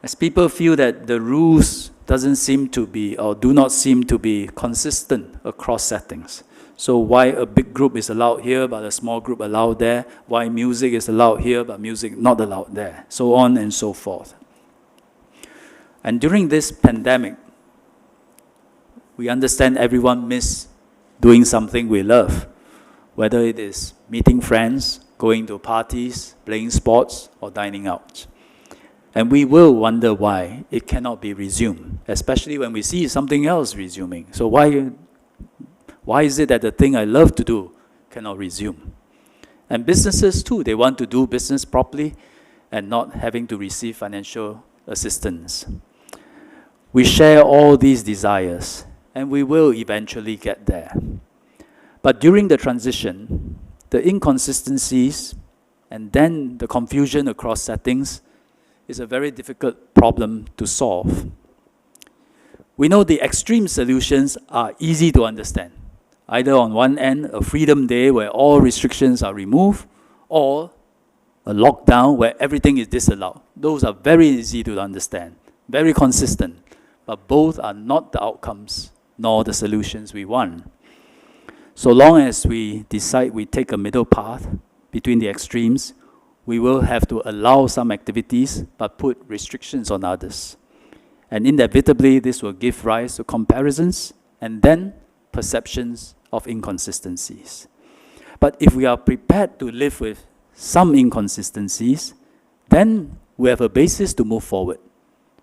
As people feel that the rules doesn't seem to be or do not seem to be consistent across settings. So why a big group is allowed here but a small group allowed there, why music is allowed here but music not allowed there, so on and so forth. And during this pandemic, we understand everyone miss doing something we love, whether it is meeting friends, going to parties, playing sports, or dining out. And we will wonder why it cannot be resumed, especially when we see something else resuming. So why is it that the thing I love to do cannot resume? And businesses too, they want to do business properly and not having to receive financial assistance. We share all these desires, and we will eventually get there. But during the transition, the inconsistencies and then the confusion across settings is a very difficult problem to solve. We know the extreme solutions are easy to understand. Either on one end, a freedom day where all restrictions are removed, or a lockdown where everything is disallowed. Those are very easy to understand, very consistent, but both are not the outcomes nor the solutions we want. So long as we decide we take a middle path between the extremes, we will have to allow some activities but put restrictions on others. And inevitably, this will give rise to comparisons and then perceptions of inconsistencies. But if we are prepared to live with some inconsistencies, then we have a basis to move forward.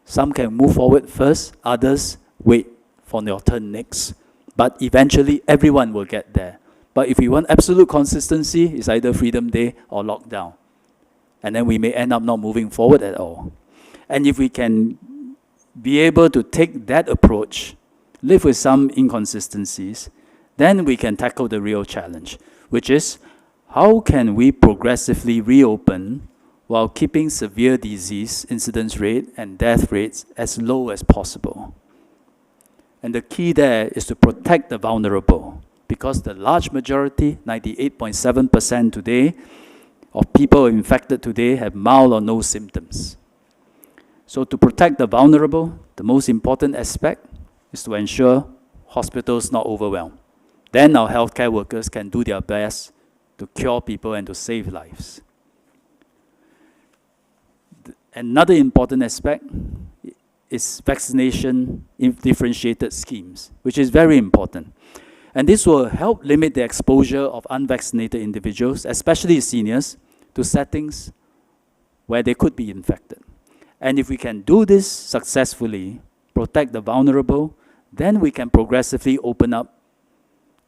Some can move forward first, others wait for your turn next. But eventually, everyone will get there. But if we want absolute consistency, it's either Freedom Day or lockdown. And then we may end up not moving forward at all. And if we can be able to take that approach, live with some inconsistencies, then we can tackle the real challenge, which is how can we progressively reopen while keeping severe disease incidence rate and death rates as low as possible. And the key there is to protect the vulnerable, because the large majority, 98.7% today, of people infected today have mild or no symptoms. So to protect the vulnerable, the most important aspect is to ensure hospitals not overwhelmed. Then our healthcare workers can do their best to cure people and to save lives. Another important aspect is vaccination in differentiated schemes, which is very important. And this will help limit the exposure of unvaccinated individuals, especially seniors, to settings where they could be infected. And if we can do this successfully, protect the vulnerable, then we can progressively open up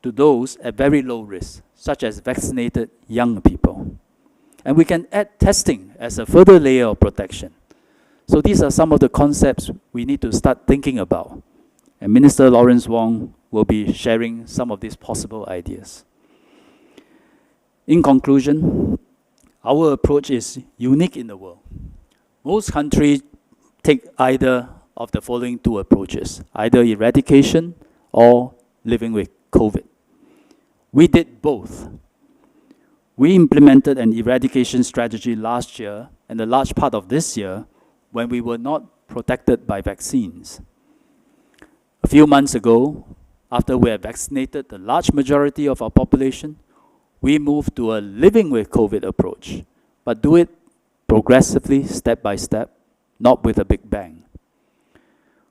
to those at very low risk, such as vaccinated young people. And we can add testing as a further layer of protection. So these are some of the concepts we need to start thinking about. And Minister Lawrence Wong will be sharing some of these possible ideas. In conclusion, our approach is unique in the world. Most countries take either of the following two approaches, either eradication or living with COVID. We did both. We implemented an eradication strategy last year and a large part of this year when we were not protected by vaccines. A few months ago, after we had vaccinated the large majority of our population, we moved to a living with COVID approach, but do it progressively, step by step, not with a big bang.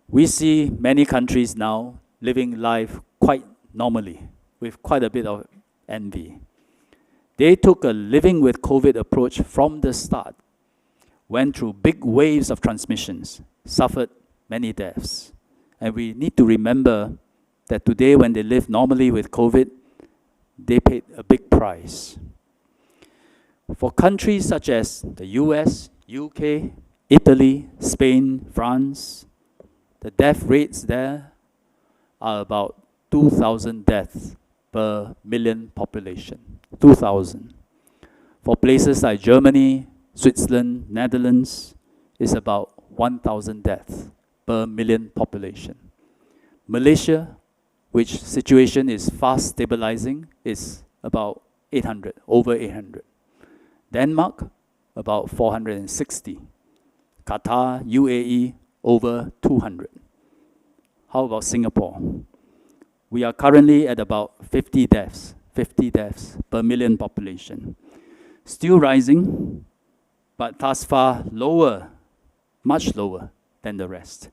We see many countries now living life quite normally, with quite a bit of envy. They took a living with COVID approach from the start, went through big waves of transmissions, suffered many deaths. And we need to remember that today when they live normally with COVID, they paid a big price. For countries such as the US, UK, Italy, Spain, France, the death rates there are about 2,000 deaths per million population. 2,000. For places like Germany, Switzerland, Netherlands, is about 1,000 deaths per million population. Malaysia, which situation is fast stabilizing, is about 800, over 800. Denmark, about 460. Qatar, UAE, over 200. How about Singapore? We are currently at about 50 deaths per million population. Still rising, but thus far lower, much lower than the rest.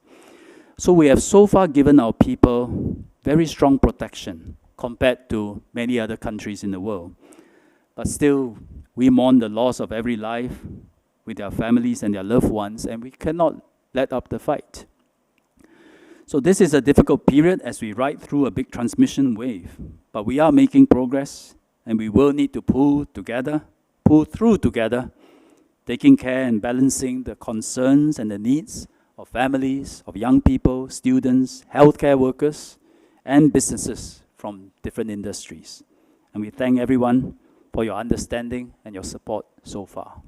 So we have so far given our people very strong protection compared to many other countries in the world. But still, we mourn the loss of every life with their families and their loved ones, and we cannot let up the fight. So this is a difficult period as we ride through a big transmission wave, but we are making progress, and we will need to pull through together, taking care and balancing the concerns and the needs of families, of young people, students, healthcare workers, and businesses from different industries. And we thank everyone for your understanding and your support so far.